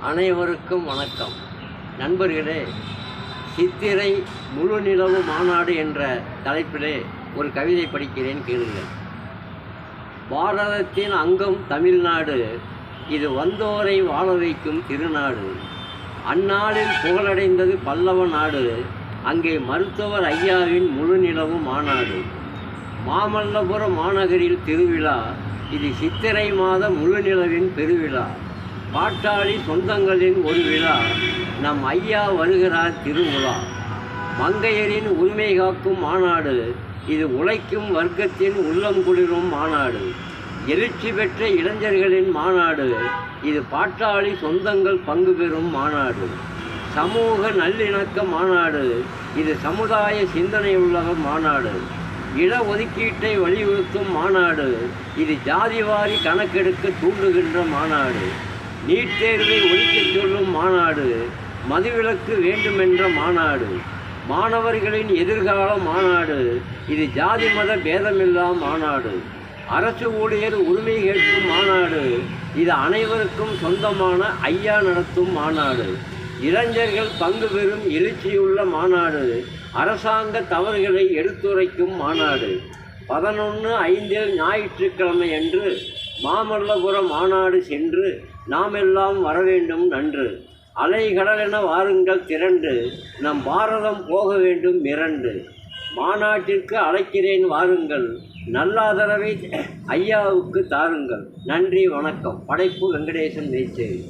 அனைவருக்கும் வணக்கம். நண்பர்களே, சித்திரை முழு நிலவு மாநாடு என்ற தலைப்பிலே ஒரு கவிதை படிக்கிறேன், கேளுங்கள். பாரதத்தின் அங்கம் தமிழ்நாடு, இது வந்தோரை வாழ வைக்கும் திருநாடு. அந்நாளில் புகழடைந்தது பல்லவ நாடு, அங்கே மருத்துவர் ஐயாவின் முழு நிலவு மாநாடு. மாமல்லபுரம் மாநகரில் திருவிழா, இது சித்திரை மாத முழு நிலவின் பெருவிழா. பாட்டாளி சொந்தங்களின் ஒரு விழா, நம் ஐயா வருகிறார் திருவிழா. மங்கையரின் உரிமை காக்கும் மாநாடு, இது உழைக்கும் வர்க்கத்தின் உள்ளம் குளிரும் மாநாடு. எழுச்சி பெற்ற இளைஞர்களின் மாநாடு, இது பாட்டாளி சொந்தங்கள் பங்கு பெறும் மாநாடு. சமூக நல்லிணக்க மாநாடு, இது சமுதாய சிந்தனையுள்ள மாநாடு. இடஒதுக்கீட்டை வலியுறுத்தும் மாநாடு, இது ஜாதிவாரி கணக்கெடுக்க தூண்டுகின்ற மாநாடு. நீட் தேர்வை ஒழிக்கச் சொல்லும் மாநாடு, மதுவிலக்கு வேண்டுமென்ற மாநாடு. மாணவர்களின் எதிர்கால மாநாடு, இது ஜாதி மத பேதமில்லா மாநாடு. அரசு ஊழியர் உரிமை கேட்கும் மாநாடு, இது அனைவருக்கும் சொந்தமான ஐயா நடத்தும் மாநாடு. இளைஞர்கள் பங்கு பெறும் எழுச்சியுள்ள மாநாடு, அரசாங்க தவறுகளை எடுத்துரைக்கும் மாநாடு. 11/5 ஞாயிற்றுக்கிழமை அன்று மாமல்லபுரம் மாநாடு சென்று நாமெல்லாம் வரவேண்டும் நன்று. அலைகடலென வாருங்கள் திரண்டு, நம் பாரதம் போக வேண்டும் மிரண்டு. மாநாட்டிற்கு அழைக்கிறேன் வாருங்கள், நல்லாதரவை ஐயாவுக்கு தாருங்கள். நன்றி, வணக்கம். படைப்பு வெங்கடேசன் மேச்சேரி.